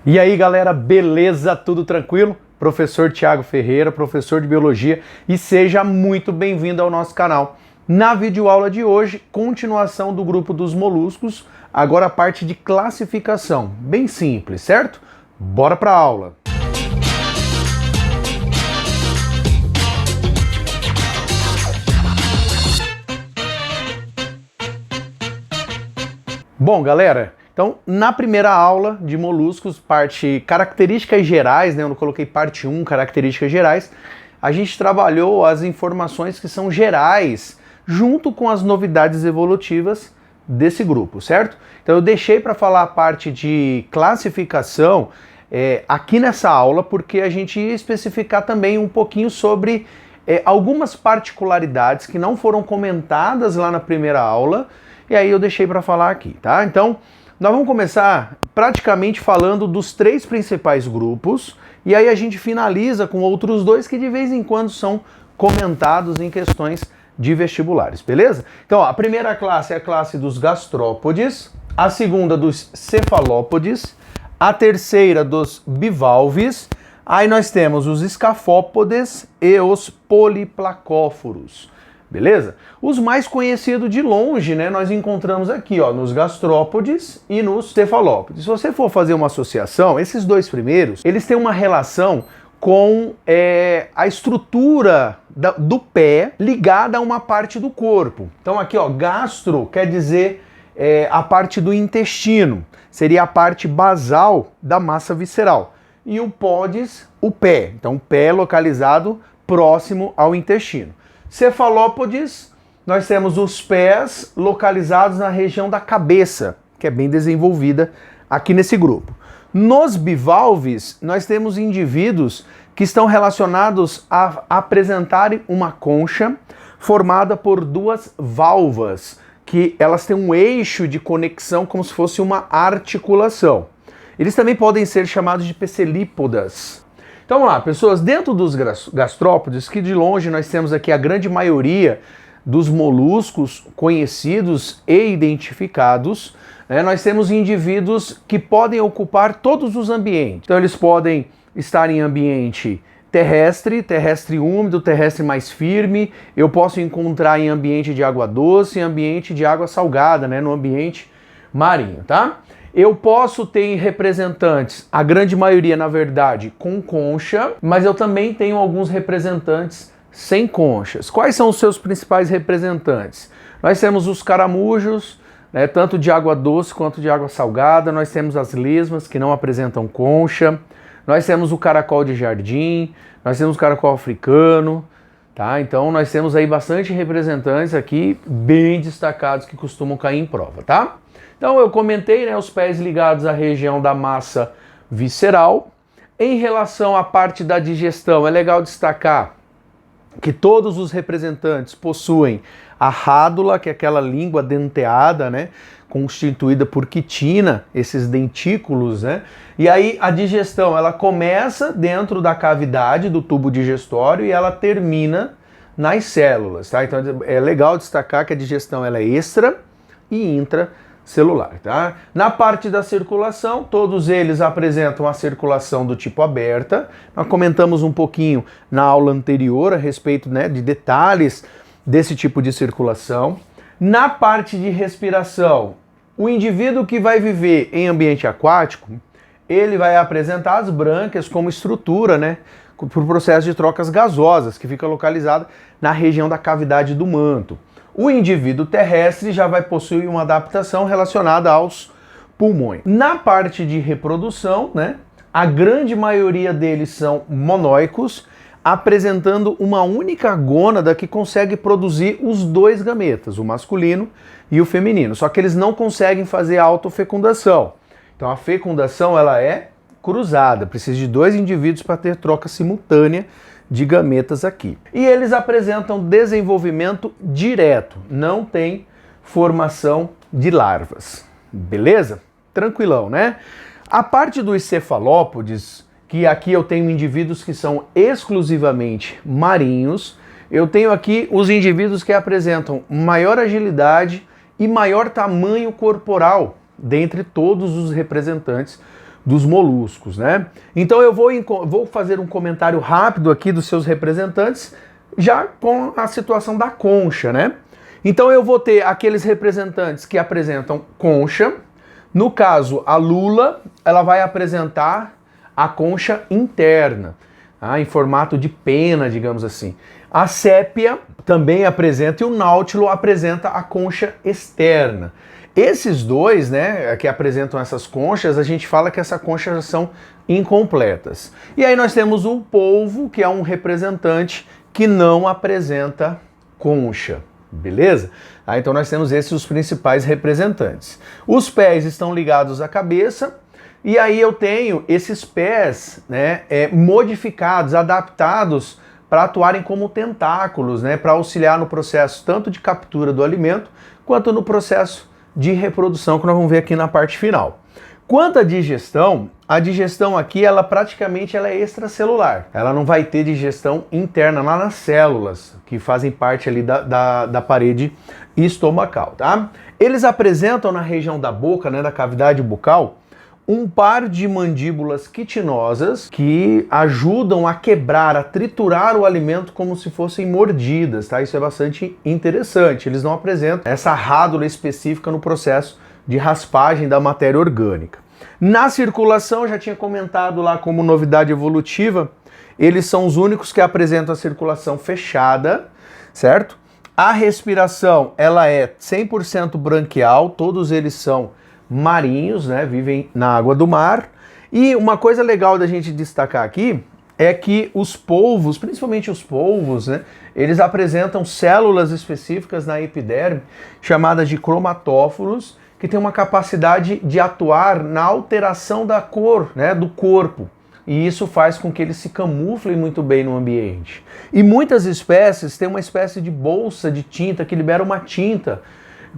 E aí galera, beleza? Tudo tranquilo? Professor Thiago Ferreira, professor de Biologia, e seja muito bem-vindo ao nosso canal. Na videoaula de hoje, continuação do grupo dos moluscos, agora a parte de classificação, bem simples, certo? Bora para a aula! Bom, galera, então na primeira aula de moluscos, parte características gerais, né, eu não coloquei parte 1, características gerais, a gente trabalhou as informações que são gerais, junto com as novidades evolutivas desse grupo, certo? Então eu deixei para falar a parte de classificação aqui nessa aula, porque a gente ia especificar também um pouquinho sobre algumas particularidades que não foram comentadas lá na primeira aula, e aí eu deixei para falar aqui, tá? Então, nós vamos começar praticamente falando dos 3 principais grupos, e aí a gente finaliza com outros 2 que de vez em quando são comentados em questões de vestibulares, beleza? Então, ó, a primeira classe é a classe dos gastrópodes, a segunda dos cefalópodes, a terceira dos bivalves, aí nós temos os escafópodes e os poliplacóforos. Beleza? Os mais conhecidos de longe, né, nós encontramos aqui, ó, nos gastrópodes e nos cefalópodes. Se você for fazer uma associação, esses 2 primeiros, eles têm uma relação com a estrutura do pé ligada a uma parte do corpo. Então aqui, ó, gastro quer dizer a parte do intestino, seria a parte basal da massa visceral. E o podes, o pé. Então o pé localizado próximo ao intestino. Cefalópodes, nós temos os pés localizados na região da cabeça, que é bem desenvolvida aqui nesse grupo. Nos bivalves, nós temos indivíduos que estão relacionados a apresentarem uma concha formada por 2 válvulas, que elas têm um eixo de conexão como se fosse uma articulação. Eles também podem ser chamados de pesselípodas. Então vamos lá, pessoas, dentro dos gastrópodes, que de longe nós temos aqui a grande maioria dos moluscos conhecidos e identificados, né, nós temos indivíduos que podem ocupar todos os ambientes. Então eles podem estar em ambiente terrestre, terrestre úmido, terrestre mais firme, eu posso encontrar em ambiente de água doce, em ambiente de água salgada, né, no ambiente marinho, tá? Eu posso ter representantes, a grande maioria, na verdade, com concha, mas eu também tenho alguns representantes sem conchas. Quais são os seus principais representantes? Nós temos os caramujos, né, tanto de água doce quanto de água salgada. Nós temos as lesmas, que não apresentam concha. Nós temos o caracol de jardim, nós temos o caracol africano, tá? Então nós temos aí bastante representantes aqui, bem destacados, que costumam cair em prova, tá? Então eu comentei, né, os pés ligados à região da massa visceral. Em relação à parte da digestão, é legal destacar que todos os representantes possuem a rádula, que é aquela língua denteada, né, constituída por quitina, esses dentículos, né? E aí a digestão, ela começa dentro da cavidade do tubo digestório e ela termina nas células, tá? Então é legal destacar que a digestão ela é extra e intracelular, tá? Na parte da circulação, todos eles apresentam a circulação do tipo aberta. Nós comentamos um pouquinho na aula anterior a respeito, né, de detalhes desse tipo de circulação. Na parte de respiração, o indivíduo que vai viver em ambiente aquático, ele vai apresentar as brânquias como estrutura, né, por processo de trocas gasosas, que fica localizada na região da cavidade do manto. O indivíduo terrestre já vai possuir uma adaptação relacionada aos pulmões. Na parte de reprodução, né, a grande maioria deles são monóicos, apresentando uma única gônada que consegue produzir os 2 gametas, o masculino e o feminino. Só que eles não conseguem fazer autofecundação. Então a fecundação ela é cruzada, precisa de 2 indivíduos para ter troca simultânea de gametas aqui. E eles apresentam desenvolvimento direto, não tem formação de larvas. Beleza? Tranquilão, né? A parte dos cefalópodes, que aqui eu tenho indivíduos que são exclusivamente marinhos, eu tenho aqui os indivíduos que apresentam maior agilidade e maior tamanho corporal dentre todos os representantes dos moluscos, né? Então eu vou fazer um comentário rápido aqui dos seus representantes, já com a situação da concha, né? Então eu vou ter aqueles representantes que apresentam concha. No caso, a lula, ela vai apresentar a concha interna, tá? Em formato de pena, digamos assim. A sépia também apresenta e o náutilo apresenta a concha externa. Esses dois, né, que apresentam essas conchas, a gente fala que essas conchas são incompletas. E aí nós temos o polvo, que é um representante que não apresenta concha, beleza? Então nós temos esses os principais representantes. Os pés estão ligados à cabeça, e aí eu tenho esses pés, né, modificados, adaptados para atuarem como tentáculos, né, para auxiliar no processo tanto de captura do alimento, quanto no processo de reprodução, que nós vamos ver aqui na parte final. Quanto à digestão, a digestão aqui, ela praticamente é extracelular. Ela não vai ter digestão interna lá nas células, que fazem parte ali da parede estomacal, tá? Eles apresentam na região da boca, né, da cavidade bucal, um par de mandíbulas quitinosas que ajudam a quebrar, a triturar o alimento como se fossem mordidas, tá? Isso é bastante interessante. Eles não apresentam essa rádula específica no processo de raspagem da matéria orgânica. Na circulação, eu já tinha comentado lá como novidade evolutiva, eles são os únicos que apresentam a circulação fechada, certo? A respiração, ela é 100% branquial, todos eles são marinhos, né, vivem na água do mar. E uma coisa legal da gente destacar aqui é que os polvos, principalmente os polvos, né, eles apresentam células específicas na epiderme, chamadas de cromatóforos, que tem uma capacidade de atuar na alteração da cor, né, do corpo. E isso faz com que eles se camuflem muito bem no ambiente. E muitas espécies têm uma espécie de bolsa de tinta que libera uma tinta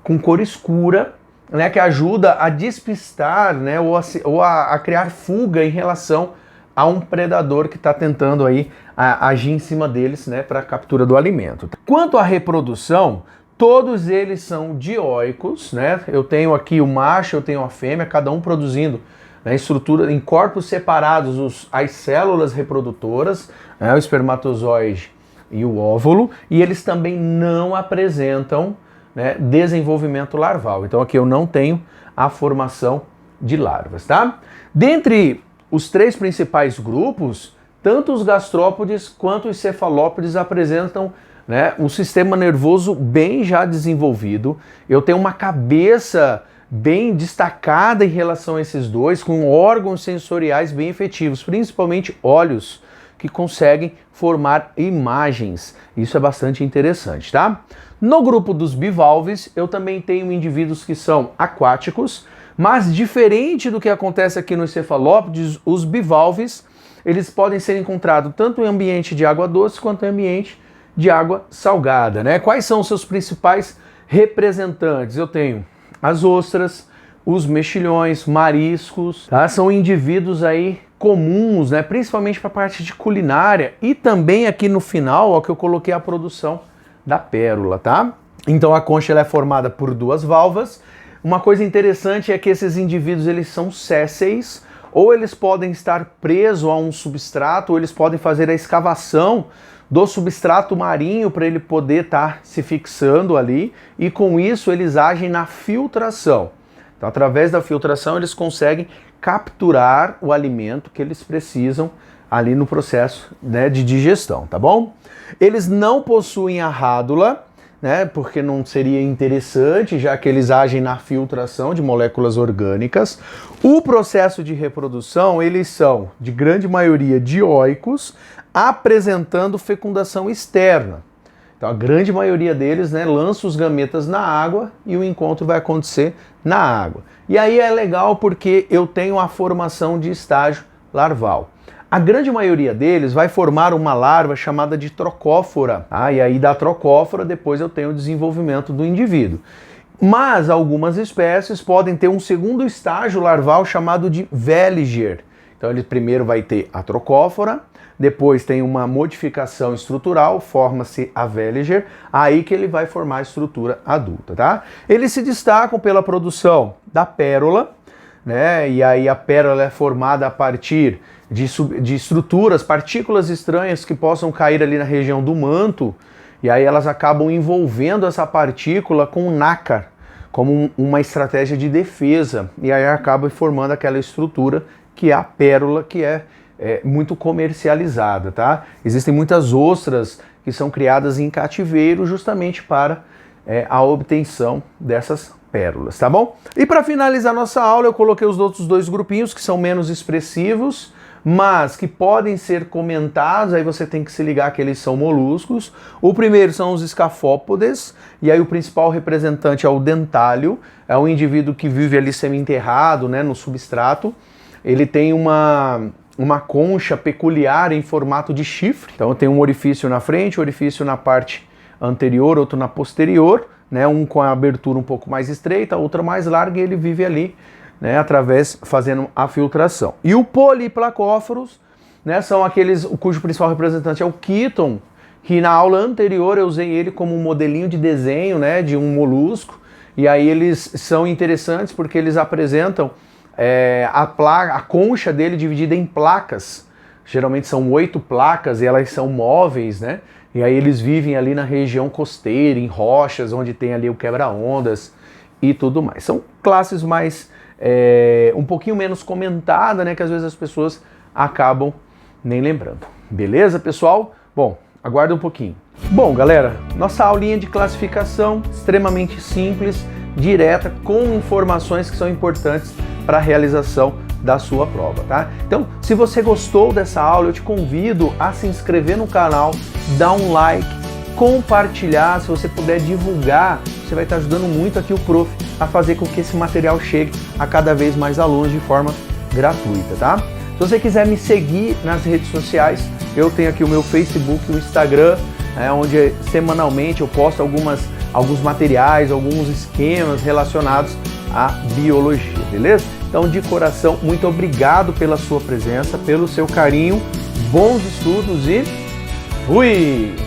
com cor escura, né, que ajuda a despistar, né, ou a criar fuga em relação a um predador que está tentando aí agir em cima deles, né, para a captura do alimento. Quanto à reprodução, todos eles são dioicos, né? Eu tenho aqui o macho, eu tenho a fêmea, cada um produzindo, né, estrutura em corpos separados as células reprodutoras, né, o espermatozoide e o óvulo, e eles também não apresentam, né, desenvolvimento larval. Então aqui eu não tenho a formação de larvas, tá? Dentre os três principais grupos, tanto os gastrópodes quanto os cefalópodes apresentam, né, um sistema nervoso bem já desenvolvido. Eu tenho uma cabeça bem destacada em relação a esses dois, com órgãos sensoriais bem efetivos, principalmente olhos, que conseguem formar imagens. Isso é bastante interessante, tá? No grupo dos bivalves, eu também tenho indivíduos que são aquáticos, mas diferente do que acontece aqui nos cefalópodes, os bivalves, eles podem ser encontrados tanto em ambiente de água doce quanto em ambiente de água salgada, né? Quais são os seus principais representantes? Eu tenho as ostras, os mexilhões, mariscos, tá? São indivíduos aí comuns, né? Principalmente para a parte de culinária, e também aqui no final, ó, que eu coloquei a produção da pérola, tá? Então a concha ela é formada por duas valvas. Uma coisa interessante é que esses indivíduos eles são sésseis, ou eles podem estar presos a um substrato, ou eles podem fazer a escavação do substrato marinho para ele poder estar se fixando ali, e com isso eles agem na filtração. Então, através da filtração, eles conseguem capturar o alimento que eles precisam ali no processo, né, de digestão, tá bom? Eles não possuem a rádula, né, porque não seria interessante, já que eles agem na filtração de moléculas orgânicas. O processo de reprodução, eles são, de grande maioria, dioicos, apresentando fecundação externa. Então a grande maioria deles, né, lança os gametas na água e o encontro vai acontecer na água. E aí é legal porque eu tenho a formação de estágio larval. A grande maioria deles vai formar uma larva chamada de trocófora. E aí da trocófora depois eu tenho o desenvolvimento do indivíduo. Mas algumas espécies podem ter um segundo estágio larval chamado de veliger. Então ele primeiro vai ter a trocófora, depois tem uma modificação estrutural, forma-se a veliger, aí que ele vai formar a estrutura adulta, tá? Eles se destacam pela produção da pérola, né? E aí a pérola é formada a partir de estruturas, partículas estranhas que possam cair ali na região do manto, e aí elas acabam envolvendo essa partícula com nácar, como uma estratégia de defesa, e aí acaba formando aquela estrutura que é a pérola, que é muito comercializada, tá? Existem muitas ostras que são criadas em cativeiro justamente para a obtenção dessas pérolas, tá bom? E para finalizar nossa aula, eu coloquei os outros dois grupinhos que são menos expressivos, mas que podem ser comentados, aí você tem que se ligar que eles são moluscos. O primeiro são os escafópodes, e aí o principal representante é o dentálio, é um indivíduo que vive ali semi-enterrado, né, no substrato. Ele tem uma concha peculiar em formato de chifre, então tem um orifício na frente, um orifício na parte anterior, outro na posterior, né, um com a abertura um pouco mais estreita, outra mais larga, e ele vive ali, né, fazendo a filtração. E o Polyplacóforos, né, são aqueles cujo principal representante é o Quíton, que na aula anterior eu usei ele como um modelinho de desenho, né, de um molusco, e aí eles são interessantes porque eles apresentam a concha dele dividida em placas. Geralmente são 8 placas e elas são móveis, né? E aí eles vivem ali na região costeira, em rochas, onde tem ali o quebra-ondas e tudo mais. São classes mais um pouquinho menos comentadas, né? Que às vezes as pessoas acabam nem lembrando. Beleza, pessoal? Bom, aguarda um pouquinho. Bom, galera, nossa aulinha de classificação extremamente simples, direta, com informações que são importantes para a realização da sua prova, tá? Então, se você gostou dessa aula, eu te convido a se inscrever no canal, dar um like, compartilhar, se você puder divulgar, você vai estar ajudando muito aqui o prof a fazer com que esse material chegue a cada vez mais alunos de forma gratuita, tá? Se você quiser me seguir nas redes sociais, eu tenho aqui o meu Facebook, o Instagram, onde semanalmente eu posto alguns materiais, alguns esquemas relacionados à biologia, beleza? Então, de coração, muito obrigado pela sua presença, pelo seu carinho, bons estudos e fui!